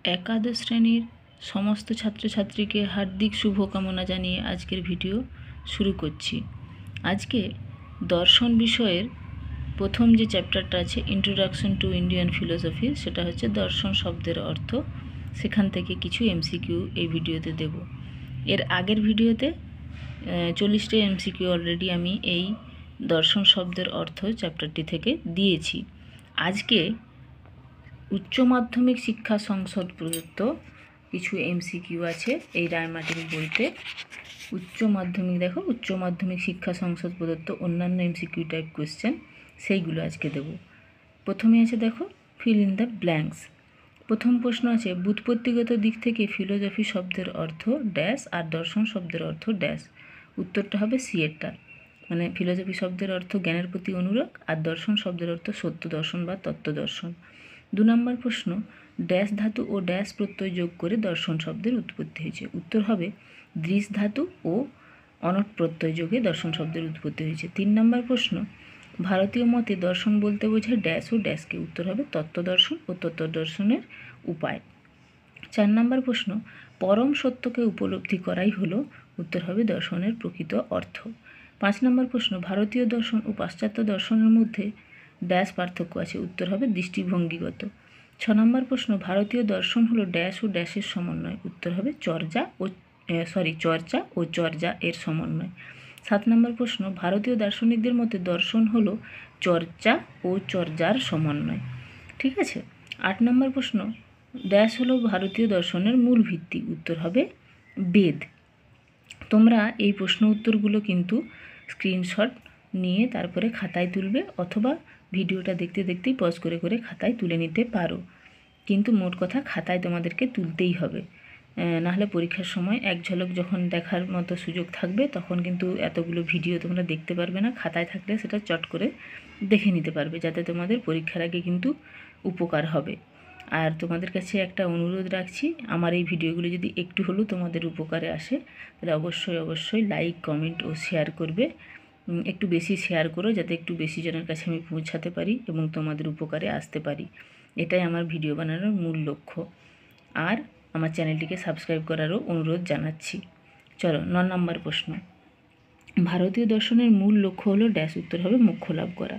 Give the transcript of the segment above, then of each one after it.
একাদশ শ্রেণীর সমস্ত ছাত্রছাত্রীকে হার্দিক শুভকামনা জানিয়ে আজকের ভিডিও শুরু করছি। আজকে দর্শন বিষয়ের প্রথম যে চ্যাপ্টারটা আছে ইন্ট্রোডাকশন টু ইন্ডিয়ান ফিলোসফি, সেটা হচ্ছে দর্শন শব্দের অর্থ। সেখান থেকে কিছু এমসিকিউ এই ভিডিওতে দেব। এর আগের ভিডিওতে 40টা এমসিকিউ অলরেডি আমি এই দর্শন শব্দের অর্থ চ্যাপ্টারটি থেকে দিয়েছি। আজকে উচ্চ মাধ্যমিক শিক্ষা সংসদ প্রদত্ত কিছু এমসিকিউ আছে এই রায়মার্টিন বইতে। উচ্চ মাধ্যমিক শিক্ষা সংসদ প্রদত্ত অন্যান্য এমসিকিউ টাইপ কোয়েশ্চেন, সেইগুলো আজকে দেব। প্রথমে আছে দেখো, ফিল ইন দ্য ব্ল্যাঙ্কস। প্রথম প্রশ্ন আছে, ব্যুৎপত্তিগত দিক থেকে ফিলোসফি শব্দের অর্থ ড্যাশ আর দর্শন শব্দের অর্থ ড্যাশ। উত্তরটা হবে সি এরটা, মানে ফিলোসফি শব্দের অর্থ জ্ঞানের প্রতি অনুরাগ আর দর্শন শব্দের অর্থ সত্য দর্শন বা তত্ত্ব দর্শন। 2 নম্বর প্রশ্ন, ড্যাশ ধাতু ও ড্যাশ প্রত্যয় যোগ করে দর্শন শব্দের উৎপত্তি হয়েছে। উত্তর হবে দৃশ ধাতু ও অনট প্রত্যয় যোগে দর্শন শব্দের উৎপত্তি হয়েছে। 3 নম্বর প্রশ্ন, ভারতীয় মতে দর্শন বলতে বোঝায় ড্যাশ ও ড্যাশকে। উত্তর হবে তত্ত্ব দর্শন ও তত্ত্ব দর্শনের উপায়। 4 নম্বর প্রশ্ন, পরম সত্যকে উপলব্ধি করাই হলো। উত্তর হবে দর্শনের প্রকৃত অর্থ। 5 নম্বর প্রশ্ন, ভারতীয় দর্শন ও পাশ্চাত্য দর্শনের মধ্যে ড্যাশ পার্থক্য আছে। উত্তর হবে দৃষ্টিভঙ্গিগত। 6 নম্বর প্রশ্ন, ভারতীয় দর্শন হলো ড্যাশ ও ড্যাশের সমন্বয়। উত্তর হবে চর্চা ও চর্যা এর সমন্বয়। 7 নম্বর প্রশ্ন, ভারতীয় দার্শনিকদের মতে দর্শন হলো চর্চা ও চর্যার সমন্বয়। ঠিক আছে। 8 নম্বর প্রশ্ন, ড্যাশ হলো ভারতীয় দর্শনের মূল ভিত্তি। উত্তর হবে বেদ। তোমরা এই প্রশ্ন উত্তরগুলো কিন্তু স্ক্রিনশট নিয়ে তারপরে খাতায় তুলবে, অথবা ভিডিওটা দেখতে দেখতেই পজ করে করে খাতায় তুলে নিতে পারো। কিন্তু মোট কথা খাতায় তোমাদেরকে তুলতেই হবে, নাহলে পরীক্ষার সময় এক ঝলক যখন দেখার মতো সুযোগ থাকবে তখন কিন্তু এতগুলো ভিডিও তোমরা দেখতে পারবে না। খাতায় থাকলে সেটা চট করে দেখে নিতে পারবে, যাতে তোমাদের পরীক্ষার আগে কিন্তু উপকার হবে। আর তোমাদের কাছে একটা অনুরোধ রাখছি, আমার এই ভিডিওগুলো যদি একটু হলেও তোমাদের উপকারে আসে তাহলে অবশ্যই লাইক, কমেন্ট ও শেয়ার করবে। একটু বেশি শেয়ার করো, যাতে একটু বেশি জনের কাছে আমি পৌঁছাতে পারি এবং তোমাদের উপকারে আসতে পারি। এটাই আমার ভিডিও বানানোর মূল লক্ষ্য। আর আমার চ্যানেলটিকে সাবস্ক্রাইব করারও অনুরোধ জানাচ্ছি। চলো 9 নম্বর প্রশ্ন, ভারতীয় দর্শনের মূল লক্ষ্য হলো ড্যাশ। উত্তর হবে মোক্ষ লাভ করা।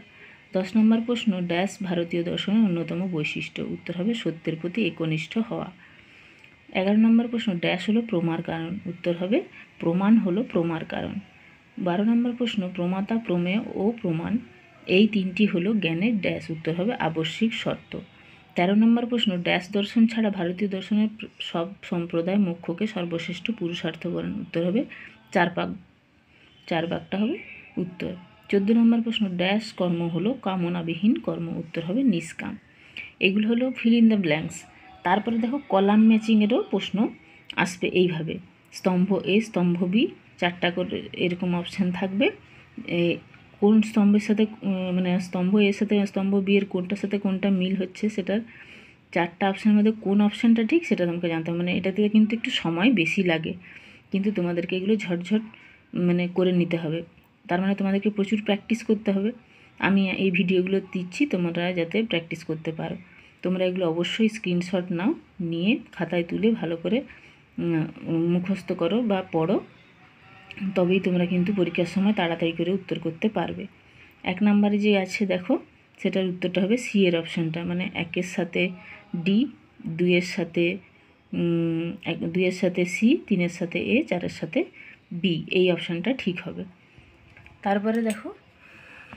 10 নম্বর প্রশ্ন, ড্যাশ ভারতীয় দর্শনের অন্যতম বৈশিষ্ট্য। উত্তর হবে সত্যের প্রতি একনিষ্ঠ হওয়া। 11 নম্বর প্রশ্ন, ড্যাশ হলো প্রমার কারণ। উত্তর হবে প্রমাণ হলো প্রমার কারণ। 12 নম্বর প্রশ্ন, প্রমাতা, প্রমেয় ও প্রমাণ এই তিনটি হলো জ্ঞানের ড্যাশ। উত্তর হবে আবশ্যিক শর্ত। 13 নম্বর প্রশ্ন, ড্যাশ দর্শন ছাড়া ভারতীয় দর্শনের সব সম্প্রদায় মোক্ষকে সর্বশ্রেষ্ঠ পুরুষার্থ বলেন। উত্তর হবে চার ভাগটা হবে উত্তর। 14 নম্বর প্রশ্ন, ড্যাশ কর্ম হলো কামনাবিহীন কর্ম। উত্তর হবে নিষ্কাম। এগুলো হলো ফিল ইন দ্য ব্ল্যাঙ্কস। তারপরে দেখো কলাম ম্যাচিংয়েরও প্রশ্ন আসবে এইভাবে, স্তম্ভ এ, স্তম্ভ বি, 4টা করে এরকম অপশান থাকবে। কোন স্তম্ভের সাথে মানে স্তম্ভ এর সাথে স্তম্ভ বি এর কোনটার সাথে কোনটা মিল হচ্ছে, সেটার 4টা অপশানের মধ্যে কোন অপশানটা ঠিক সেটা তোমাকে জানতে হবে। মানে এটা থেকে কিন্তু একটু সময় বেশি লাগে, কিন্তু তোমাদেরকে এগুলো ঝটঝট মানে করে নিতে হবে। তার মানে তোমাদেরকে প্রচুর প্র্যাকটিস করতে হবে। আমি এই ভিডিওগুলো দিচ্ছি তোমরা যাতে প্র্যাকটিস করতে পারো। তোমরা এগুলো অবশ্যই স্ক্রিনশট নাও, নিয়ে খাতায় তুলে ভালো করে মুখস্থ করো বা পড়ো, তবেই তোমরা কিন্তু পরীক্ষার সময় তাড়াতাড়ি করে উত্তর করতে পারবে। 1 নম্বরে যে আছে দেখো, সেটার উত্তরটা হবে সি এর অপশানটা, মানে 1-এর সাথে ডি, 2-এর সাথে সি, 3-এর সাথে এ, 4-এর সাথে বি, এই অপশানটা ঠিক হবে। তারপরে দেখো,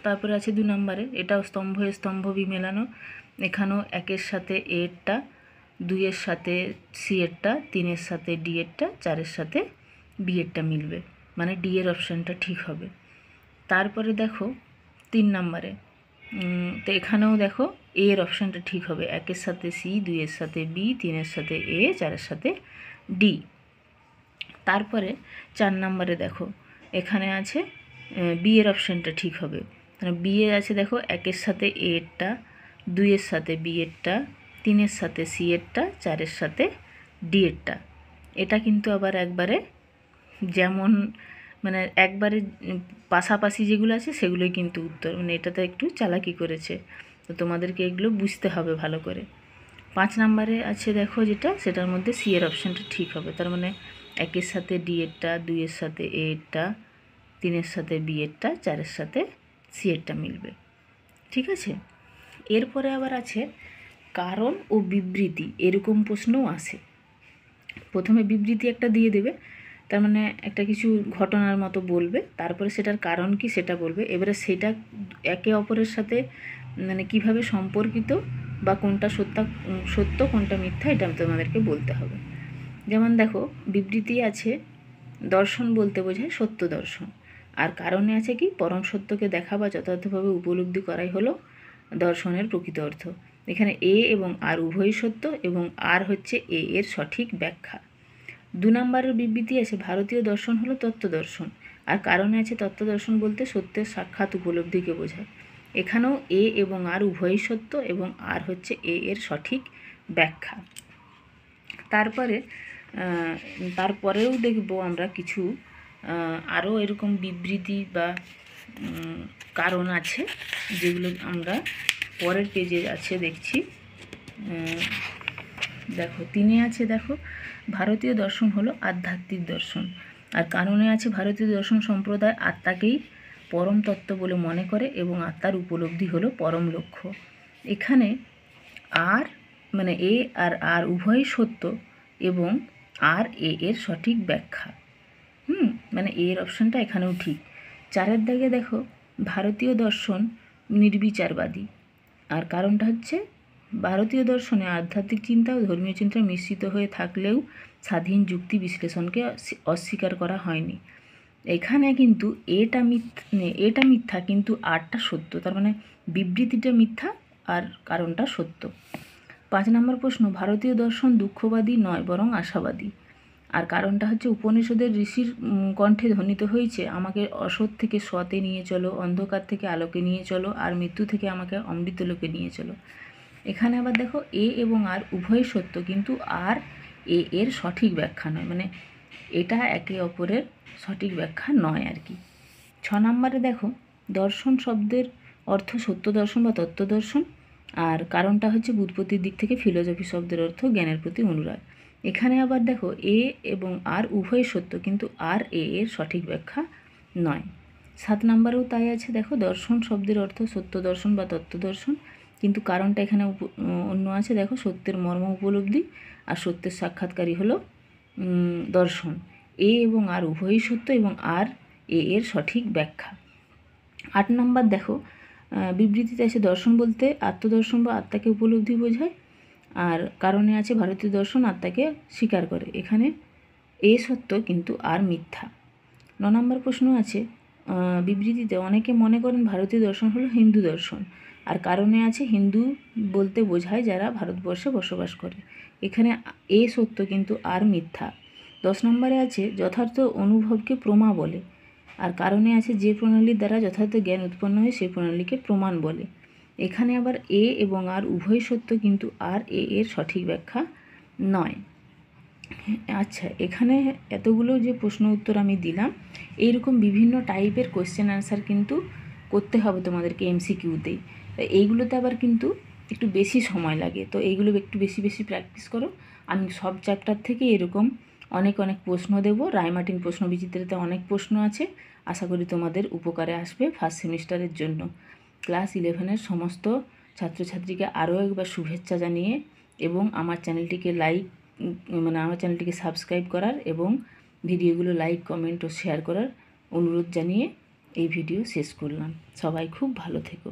তারপরে আছে 2 নম্বরে, এটাও স্তম্ভ এ স্তম্ভ বি মেলানো। এখানেও 1-এর সাথে এরটা, 2-এর সাথে সি এরটা, 3-এর সাথে ডি এরটা, 4-এর সাথে বি এরটা মিলবে, মানে ডি এর অপশানটা ঠিক হবে। তারপরে দেখো 3 নম্বরে, তো এখানেও দেখো এ এর অপশানটা ঠিক হবে, 1-এর সাথে সি, 2-এর সাথে বি, 3-এর সাথে এ, 4-এর সাথে ডি। তারপরে 4 নম্বরে দেখো, এখানে আছে বি এর অপশানটা ঠিক হবে, মানে বি এর আছে দেখো 1-এর সাথে এ এরটা, 2-এর সাথে বি এরটা, 3-এর সাথে সি এরটা, 4-এর সাথে ডি এরটা। এটা কিন্তু আবার একবারে যেমন মানে একবারে পাশাপাশি যেগুলো আছে সেগুলোই কিন্তু উত্তর, মানে এটাতে একটু চালাকি করেছে, তো তোমাদেরকে এগুলো বুঝতে হবে ভালো করে। 5 নম্বরে আছে দেখো যেটা, সেটার মধ্যে সি এর অপশানটা ঠিক হবে। তার মানে 1-এর সাথে ডি এরটা, 2-এর সাথে এ এরটা, 3-এর সাথে বি এরটা, 4-এর সাথে সি এরটা মিলবে। ঠিক আছে। এরপরে আবার আছে কারণ ও বিবৃতি, এরকম প্রশ্নও আসে। প্রথমে বিবৃতি একটা দিয়ে দেবে, তার মানে একটা কিছু ঘটনার মতো বলবে, তারপরে সেটার কারণ কি সেটা বলবে। এবারে সেটা একে অপরের সাথে মানে কিভাবে সম্পর্কিত বা কোনটা সত্য কোনটা মিথ্যা, এটা তোমাদেরকে বলতে হবে। যেমন দেখো, বিবৃতি আছে দর্শন বলতে বোঝায় সত্য দর্শন, আর কারণে আছে কি পরম সত্যকে দেখা বা যথার্থভাবে উপলব্ধি করাই হলো দর্শনের প্রকৃত অর্থ। এখানে এ এবং আর উভয়ই সত্য এবং আর হচ্ছে এ এর সঠিক ব্যাখ্যা। 2 নম্বরের বিবৃতি আছে ভারতীয় দর্শন হলো তত্ত্ব দর্শন, আর কারণে আছে তত্ত্ব দর্শন বলতে সত্যের সাক্ষাৎ উপলব্ধিকে বোঝায়। এখানেও এ এবং আর উভয়ই সত্য এবং আর হচ্ছে এ এর সঠিক ব্যাখ্যা। তারপরেও দেখব আমরা কিছু আরও এরকম বিবৃতি বা কারণ আছে, যেগুলো আমরা পরের পেজে আছে দেখছি। দেখো 3-এ আছে, দেখো ভারতীয় দর্শন হলো আধ্যাত্মিক দর্শন, আর কারণে আছে ভারতীয় দর্শন সম্প্রদায় আত্মাকেই পরম তত্ত্ব বলে মনে করে এবং আত্মার উপলব্ধি হলো পরম লক্ষ্য। এখানে আর মানে এ আর আর উভয়ই সত্য এবং আর এ এর সঠিক ব্যাখ্যা। মানে এর অপশানটা এখানেও ঠিক। 4-এর দাগে দেখো ভারতীয় দর্শন নির্বিচারবাদী, আর কারণটা হচ্ছে ভারতীয় দর্শনে আধ্যাত্মিক চিন্তা ও ধর্মীয় চিন্তা মিশ্রিত হয়ে থাকলেও স্বাধীন যুক্তি বিশ্লেষণকে অস্বীকার করা হয়নি। এখানে কিন্তু এটা মিথ্যা কিন্তু আরটা সত্য, তার মানে বিবৃতিটা মিথ্যা আর কারণটা সত্য। 5 নম্বর প্রশ্ন, ভারতীয় দর্শন দুঃখবাদী নয় বরং আশাবাদী, আর কারণটা হচ্ছে উপনিষদের ঋষির কণ্ঠে ধ্বনিত হয়েছে আমাকে অসৎ থেকে সতে নিয়ে চলো, অন্ধকার থেকে আলোকে নিয়ে চলো, আর মৃত্যু থেকে আমাকে অমৃতলোকে নিয়ে চলো। এখানে আবার দেখো এ এবং আর উভয় সত্য কিন্তু আর এ এর সঠিক ব্যাখ্যা নয়, মানে এটা একে অপরের সঠিক ব্যাখ্যা নয় আর কি। 6 নম্বরে দেখো দর্শন শব্দের অর্থ সত্য দর্শন বা তত্ত্ব দর্শন, আর কারণটা হচ্ছে ব্যুৎপত্তির দিক থেকে ফিলোসফি শব্দের অর্থ জ্ঞানের প্রতি অনুরাগ। এখানে আবার দেখো এ এবং আর উভয় সত্য কিন্তু আর এ এর সঠিক ব্যাখ্যা নয়। 7 নম্বরেও তাই আছে, দেখো দর্শন শব্দের অর্থ সত্য দর্শন বা তত্ত্ব দর্শন, কিন্তু কারণটা এখানে অন্য আছে। দেখো সত্যের মর্ম উপলব্ধি আর সত্যের সাক্ষাৎকারী হলো দর্শন। এ এবং আর উভয়ই সত্য এবং আর এ এর সঠিক ব্যাখ্যা। 8 নম্বর দেখো বিবৃতিতে আছে দর্শন বলতে আত্মদর্শন বা আত্মাকে উপলব্ধি বোঝায়, আর কারণে আছে ভারতীয় দর্শন আত্মাকে স্বীকার করে। এখানে এ সত্য কিন্তু আর মিথ্যা। 9 নম্বর প্রশ্ন আছে বিবৃতিতে অনেকে মনে করেন ভারতীয় দর্শন হলো হিন্দু দর্শন, আর কারণে আছে হিন্দু বলতে বোঝায় যারা ভারতবর্ষে বসবাস করে। এখানে এ সত্য কিন্তু আর মিথ্যা। 10 নম্বরে আছে যথার্থ অনুভবকে প্রমা বলে, আর কারণে আছে যে প্রণালীর দ্বারা যথার্থ জ্ঞান উৎপন্ন হয় সেই প্রণালীকে প্রমাণ বলে। এখানে আবার এ এবং আর উভয় সত্য কিন্তু আর এ এর সঠিক ব্যাখ্যা নয়। আচ্ছা, এখানে এতগুলো যে প্রশ্ন উত্তর আমি দিলাম, এইরকম বিভিন্ন টাইপের কোয়েশ্চেন আনসার কিন্তু করতে হবে তোমাদেরকে এমসিকিউতেই। এইগুলোতে আবার কিন্তু একটু বেশি সময় লাগে, তো এইগুলো একটু বেশি বেশি প্র্যাকটিস করো। আমি সব চ্যাপ্টার থেকে এরকম অনেক অনেক প্রশ্ন দেব। রায়মার্টিন প্রশ্নবিচিত্রাতে অনেক প্রশ্ন আছে, আশা করি তোমাদের উপকারে আসবে ফার্স্ট সেমিস্টারের জন্য। ক্লাস 11-এর সমস্ত ছাত্রছাত্রীকে আরও একবার শুভেচ্ছা জানিয়ে এবং আমার চ্যানেলটিকে আমার চ্যানেলটিকে সাবস্ক্রাইব করার এবং ভিডিওগুলো লাইক কমেন্ট ও শেয়ার করার অনুরোধ জানিয়ে এই ভিডিও শেষ করলাম। সবাই খুব ভালো থেকো।